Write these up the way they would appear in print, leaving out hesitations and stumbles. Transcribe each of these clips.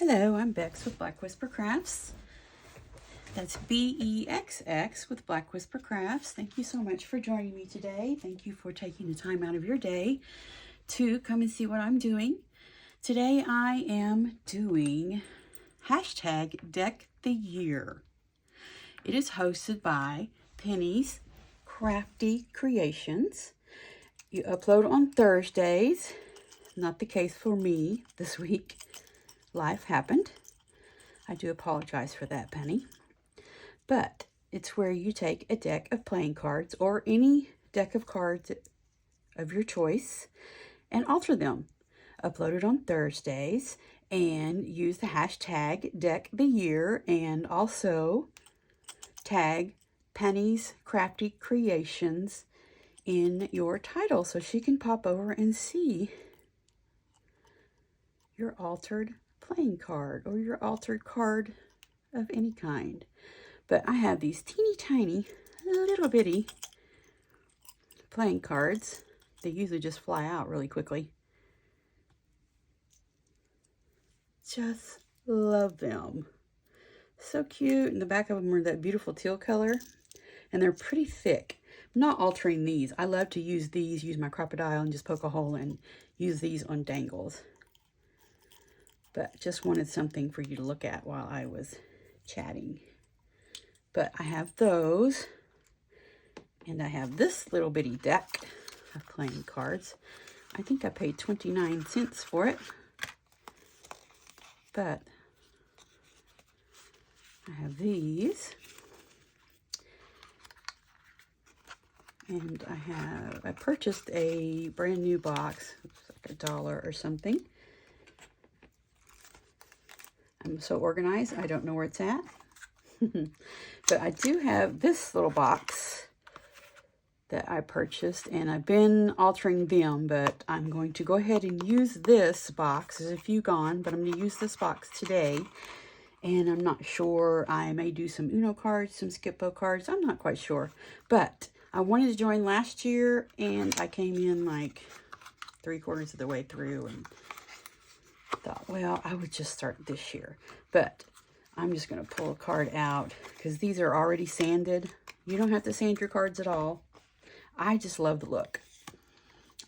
Hello, I'm Bex with Black Whisper Crafts. That's B-E-X-X with Black Whisper Crafts. Thank you so much for joining me today. Thank you for taking the time out of your day to come and see what I'm doing. Today I am doing hashtag Deck the Year. It is hosted by Penny's Crafty Creations. You upload on Thursdays. Not the case for me this week. Life happened. I do apologize for that, Penny. But it's where you take a deck of playing cards or any deck of cards of your choice and alter them. Upload it on Thursdays and use the hashtag Deck the Year and also tag Penny's Crafty Creations in your title so she can pop over and see your altered playing card or your altered card of any kind. But I have these teeny tiny little bitty playing cards. They usually just fly out really quickly. Just love them. So cute. And the back of them are that beautiful teal color. And they're pretty thick. I'm not altering these. I love to use these, use my crocodile and just poke a hole and use these on dangles. But just wanted something for you to look at while I was chatting. But I have those. And I have this little bitty deck of playing cards. I think I paid 29 cents for it. But I have these. And I purchased a brand new box. It's like $1 or something. I'm so organized, I don't know where it's at. But I do have this little box that I purchased, and I've been altering them, but I'm going to go ahead and use this box. There's a few gone, but I'm going to use this box today. And I'm not sure, I may do some Uno cards, some Skip-Bo cards, I'm not quite sure. But I wanted to join last year, and I came in like 3/4 of the way through, and thought, well, I would just start this year. But I'm just going to pull a card out because these are already sanded. You don't have to sand your cards at all. I just love the look.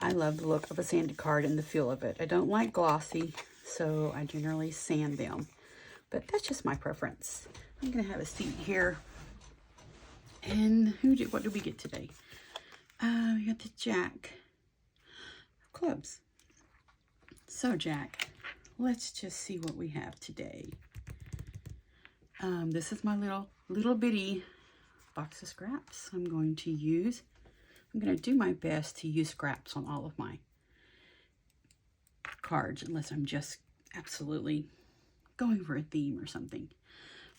I love the look of a sanded card and the feel of it. I don't like glossy, so I generally sand them. But that's just my preference. I'm going to have a seat here. And what did we get today? We got the Jack of Clubs. So, Jack, let's just see what we have today. This is my little bitty box of scraps I'm going to use. I'm going to do my best to use scraps on all of my cards, unless I'm just absolutely going for a theme or something.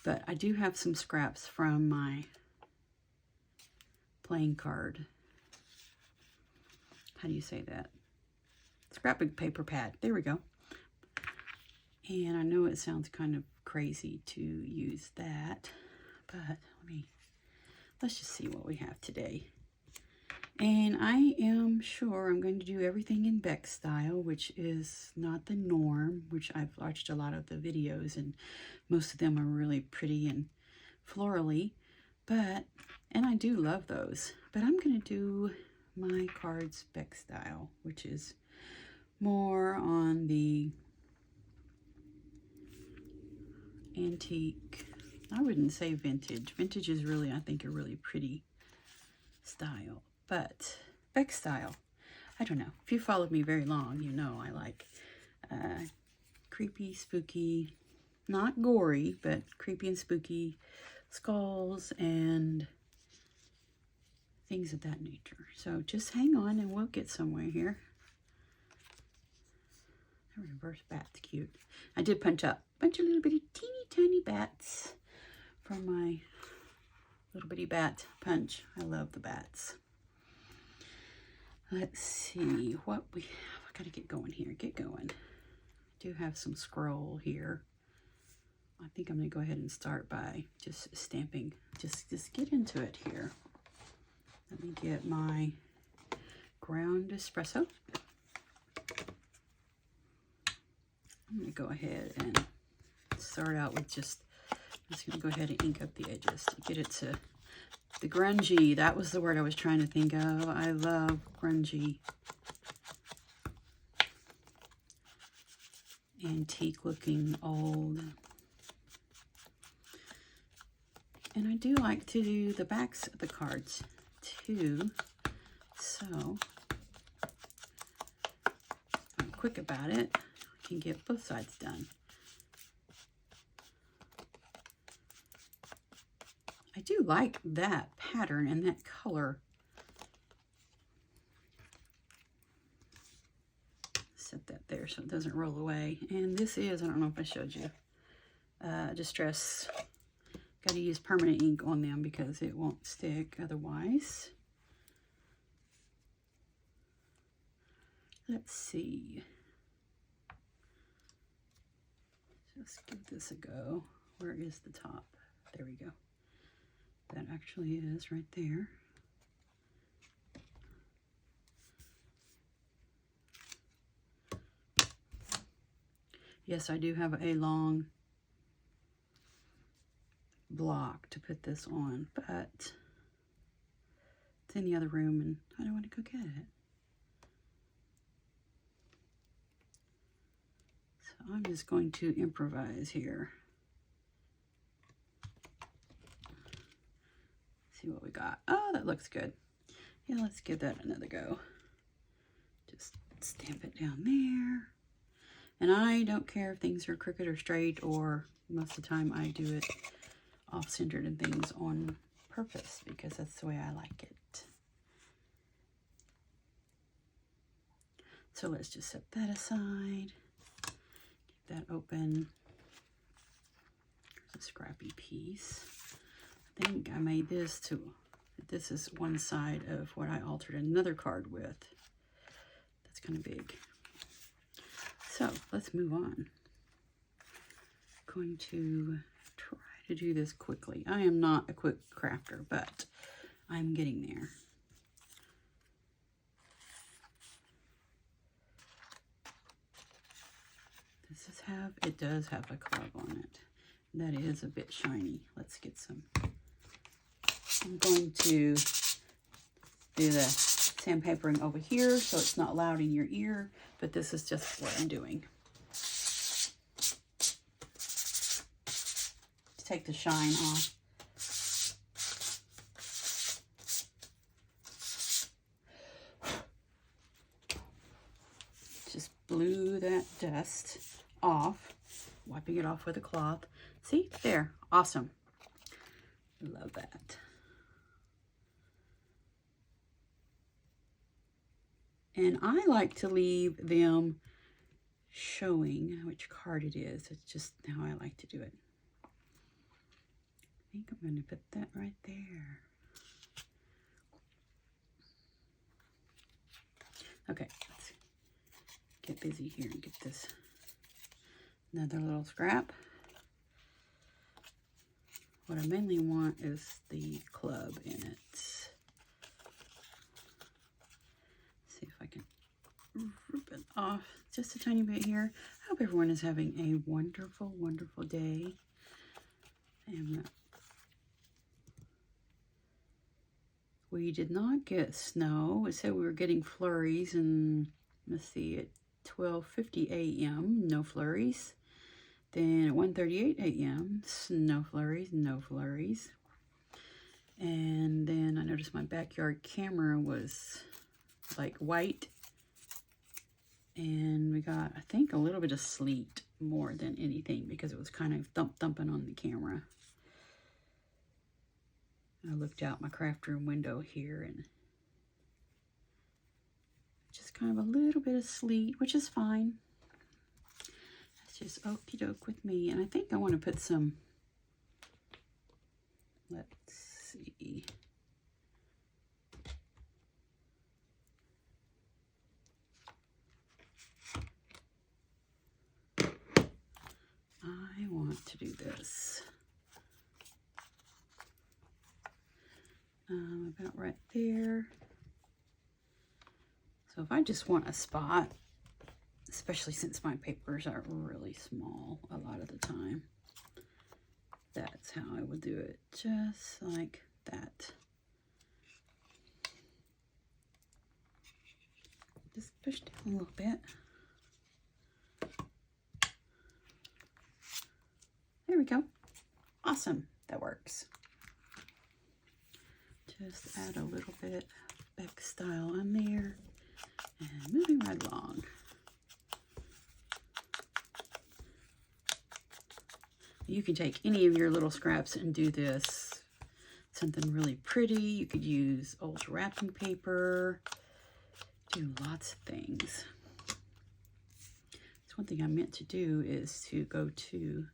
But I do have some scraps from my playing card. How do you say that? Scrapbook paper pad. There we go. And I know it sounds kind of crazy to use that, but let's just see what we have today. And I am sure I'm going to do everything in Bex style, which is not the norm, which I've watched a lot of the videos, and most of them are really pretty and florally, and I do love those. But I'm going to do my cards Bex style, which is more on the antique. I wouldn't say vintage. Vintage is really, I think, a really pretty style. But Bex style, I don't know. If you followed me very long, you know I like creepy, spooky, not gory, but creepy and spooky skulls and things of that nature. So just hang on and we'll get somewhere here. A reverse bat's cute. I did punch up a bunch of little bitty teeny tiny bats from my little bitty bat punch. I love the bats. Let's see what we have. I gotta get going here. Get going. I do have some scroll here. I think I'm gonna go ahead and start by just stamping. Just get into it here. Let me get my ground espresso. I'm going to go ahead and start out with just, I'm just going to go ahead and ink up the edges to get it to the grungy. That was the word I was trying to think of. I love grungy. Antique looking old. And I do like to do the backs of the cards too. So if I'm quick about it, I can get both sides done. I do like that pattern and that color. Set that there so it doesn't roll away. And this is, I don't know if I showed you, Distress. Got to use permanent ink on them because it won't stick otherwise. Let's see. Just give this a go. Where is the top? There we go. That actually is right there. Yes, I do have a long block to put this on, but it's in the other room and I don't want to go get it. So I'm just going to improvise here. See what we got. Oh, that looks good. Yeah, let's give that another go. Just stamp it down there. And I don't care if things are crooked or straight, or most of the time I do it off-centered and things on purpose because that's the way I like it. So let's just set that aside. Keep that open. There's a scrappy piece. I think I made this to, this is one side of what I altered another card with. That's kind of big. So let's move on. I'm going to try to do this quickly. I am not a quick crafter, but I'm getting there. It does have a collab on it. That is a bit shiny. Let's get some. I'm going to do the sandpapering over here so it's not loud in your ear, but this is just what I'm doing. Take the shine off. Just blew that dust off, wiping it off with a cloth. See, there, awesome. Love that. And I like to leave them showing which card it is. It's just how I like to do it. I think I'm going to put that right there. Okay, let's get busy here and get this. Another little scrap. What I mainly want is the club in it. See if I can rip it off just a tiny bit here. I hope everyone is having a wonderful, wonderful day. We did not get snow. It said we were getting flurries, and let's see, at 12:50 a.m., no flurries. Then at 1:38 a.m., snow flurries, no flurries. And then I noticed my backyard camera was like white. And we got, I think, a little bit of sleet more than anything because it was kind of thumping on the camera. I looked out my craft room window here and just kind of a little bit of sleet, which is fine. It's just okie doke with me. And I think I want to put some, let's see. I want to do this. About right there. So if I just want a spot, especially since my papers are really small a lot of the time, that's how I will do it, just like that. Just push down a little bit. There we go. Awesome. That works. Just add a little bit back style on there and moving right along. You can take any of your little scraps and do this. Something really pretty. You could use old wrapping paper. Do lots of things. So one thing I meant to do is to go to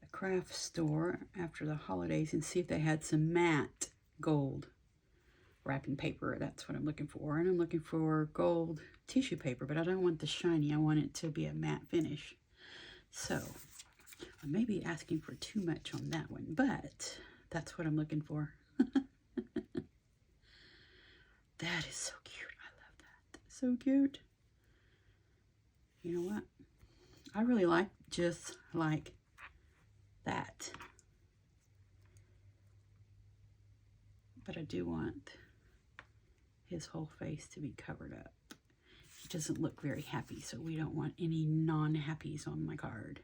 a craft store after the holidays and see if they had some matte gold wrapping paper. That's what I'm looking for. And I'm looking for gold tissue paper, but I don't want the shiny. I want it to be a matte finish. So I may be asking for too much on that one, but that's what I'm looking for. That is so cute. I love that. So cute. You know what? I really like just like that. But I do want his whole face to be covered up. He doesn't look very happy, so we don't want any non-happies on my card.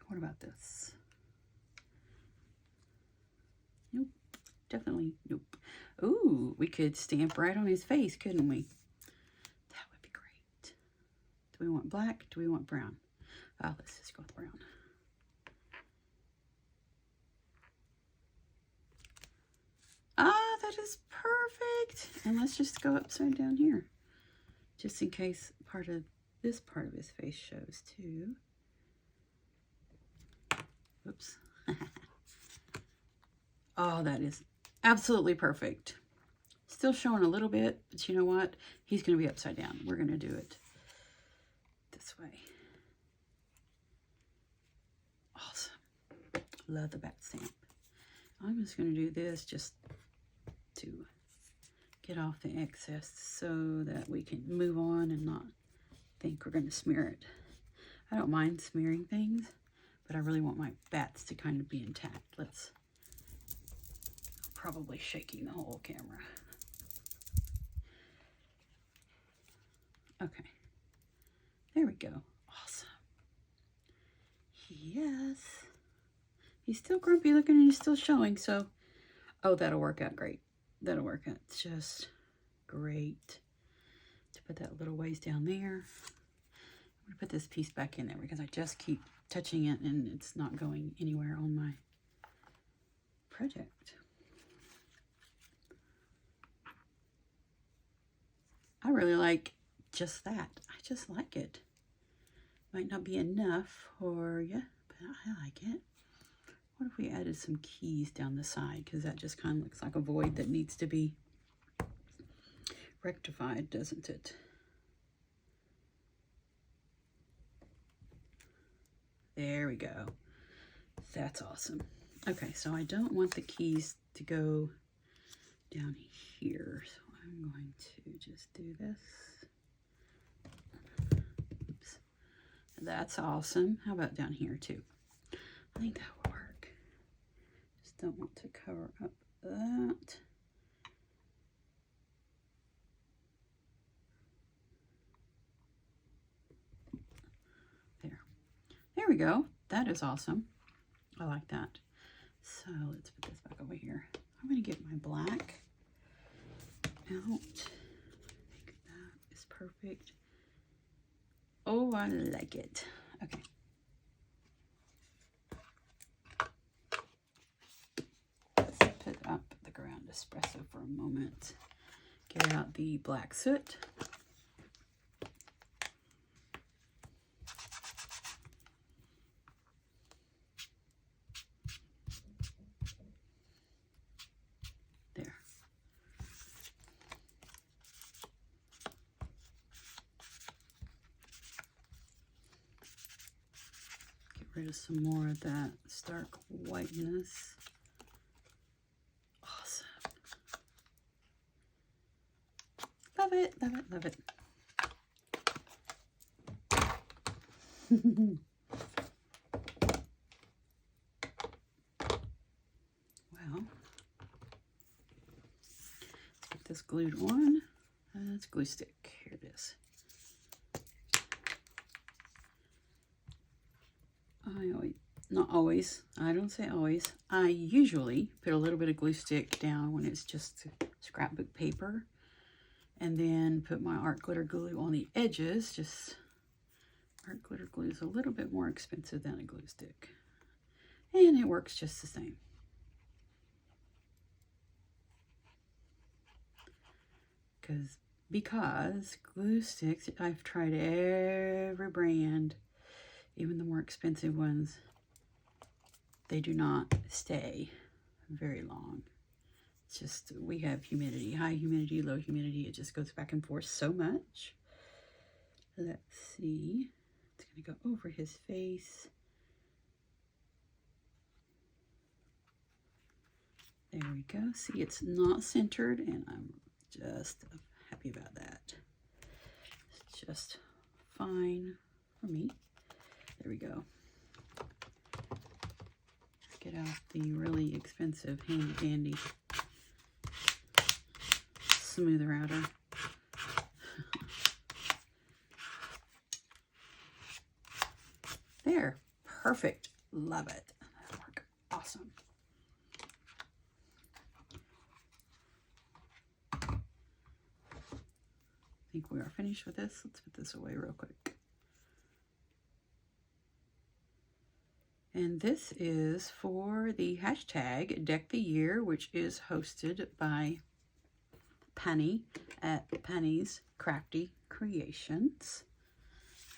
What about this? Nope. Definitely nope. Ooh, we could stamp right on his face, couldn't we? That would be great. Do we want black? Do we want brown? Oh, let's just go with brown. Ah, that is perfect. And let's just go upside down here, just in case part of this part of his face shows too. Oops. Oh, that is absolutely perfect. Still showing a little bit, but you know what? He's going to be upside down. We're going to do it this way. Awesome. Love the back stamp. I'm just going to do this just to get off the excess so that we can move on and not think we're going to smear it. I don't mind smearing things, but I really want my bats to kind of be intact. Let's probably shaking the whole camera. Okay, there we go. Awesome. Yes, he's still grumpy looking and he's still showing, so oh, that'll work out great. That'll work out just great. To put that little ways down there. I'm gonna put this piece back in there because I just keep touching it and it's not going anywhere on my project. I really like just that. I just like it. Might not be enough for you, but I like it. What if we added some keys down the side? Because that just kind of looks like a void that needs to be rectified, doesn't it? There we go. That's awesome. Okay, so I don't want the keys to go down here. So I'm going to just do this. Oops. That's awesome. How about down here too? I think that will work. Just don't want to cover up that. There. There we go. That is awesome. I like that. So let's put this back over here. I'm going to get my black out. I think that is perfect. Oh, I like it. Okay. Let's put up the ground espresso for a moment. Get out the black soot. There. Get rid of some more of that stark whiteness. Awesome. Love it, love it, love it. glued on. That's glue stick. Here it is. Not always, I don't say always. I usually put a little bit of glue stick down when it's just scrapbook paper, and then put my art glitter glue on the edges. Just art glitter glue is a little bit more expensive than a glue stick, and it works just the same. Because glue sticks, I've tried every brand, even the more expensive ones, they do not stay very long. It's just, we have humidity, high humidity, low humidity. It just goes back and forth so much. Let's see. It's going to go over his face. There we go. See, it's not centered, and I'm just happy about that. It's just fine for me. There we go. Let's get out the really expensive handy dandy smoother outer. There, perfect. Love it. That'll work awesome. I think we are finished with this. Let's put this away real quick. And this is for the hashtag Deck the Year, which is hosted by Penny at Penny's Crafty Creations.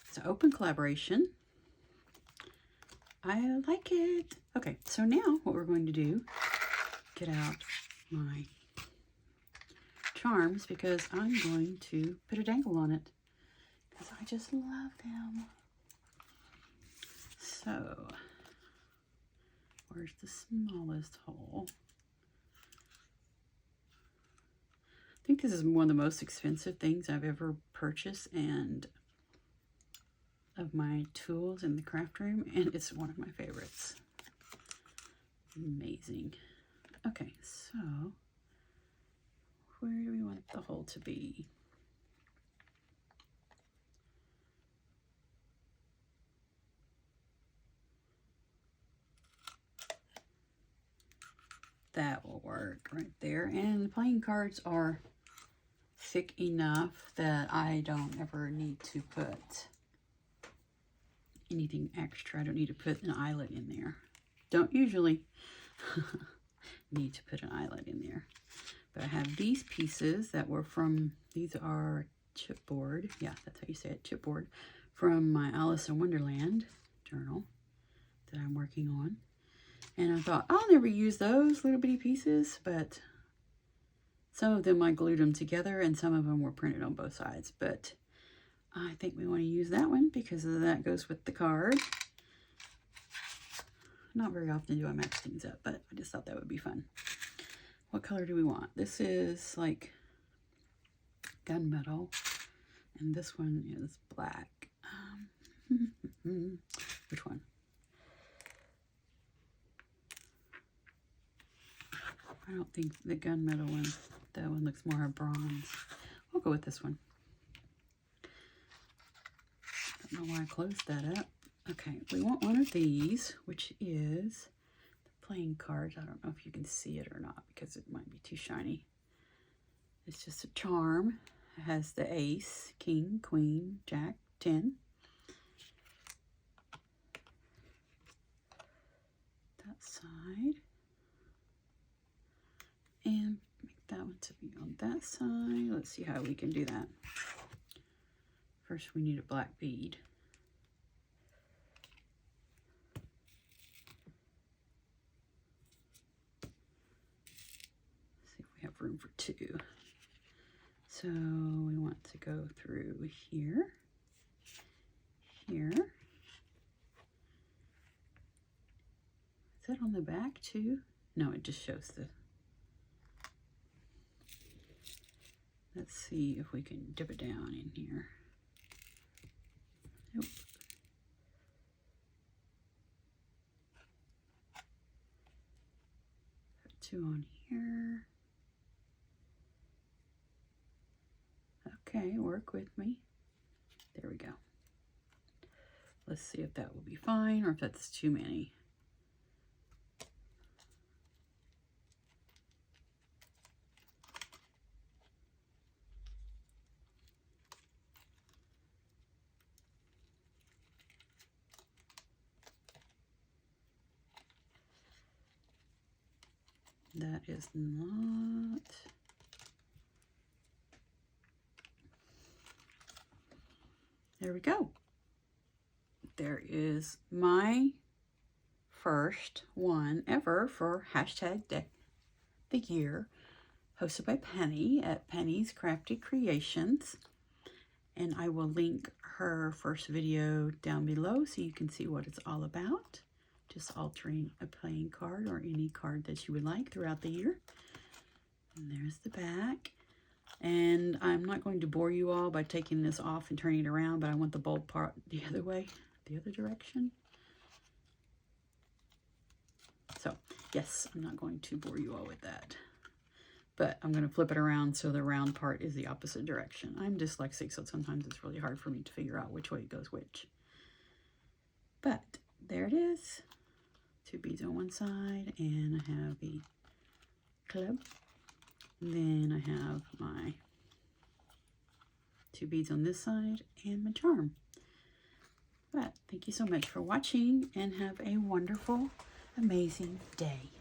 It's an open collaboration. I like it. Okay, so now what we're going to do, get out my charms, because I'm going to put a dangle on it, because I just love them. So, where's the smallest hole? I think this is one of the most expensive things I've ever purchased, and of my tools in the craft room, and it's one of my favorites. Amazing. Okay, so where do we want the hole to be? That will work right there. And the playing cards are thick enough that I don't ever need to put anything extra. I don't need to put an eyelet in there. Don't usually need to put an eyelet in there. But I have these pieces that were from, these are chipboard. Yeah, that's how you say it, chipboard. From my Alice in Wonderland journal that I'm working on. And I thought, I'll never use those little bitty pieces, but some of them I glued them together, and some of them were printed on both sides. But I think we want to use that one because that goes with the card. Not very often do I match things up, but I just thought that would be fun. What color do we want? This is like gunmetal, and this one is black. Which one? I don't think the gunmetal one, that one looks more bronze. We'll go with this one. I don't know why I closed that up. Okay, we want one of these, which is the playing cards. I don't know if you can see it or not because it might be too shiny. It's just a charm. It has the ace, king, queen, jack, 10. That side. And make that one to be on that side. Let's see how we can do that. First, we need a black bead. See if we have room for 2. So we want to go through here, here. Is that on the back too? No, it just shows the. Let's see if we can dip it down in here. Nope. Put 2 on here. work with me. There we go. Let's see if that will be fine or if that's too many. That is not. There we go. There is my first one ever for hashtag the year, hosted by Penny at Penny's Crafty Creations. And I will link her first video down below so you can see what it's all about. Just altering a playing card or any card that you would like throughout the year. And there's the back. And I'm not going to bore you all by taking this off and turning it around, but I want the bulb part the other way, the other direction. So, yes, I'm not going to bore you all with that. But I'm going to flip it around so the round part is the opposite direction. I'm dyslexic, so sometimes it's really hard for me to figure out which way it goes which. But there it is. 2 beads on one side, and I have the club. And then I have my 2 beads on this side and my charm. But thank you so much for watching, and have a wonderful, amazing day.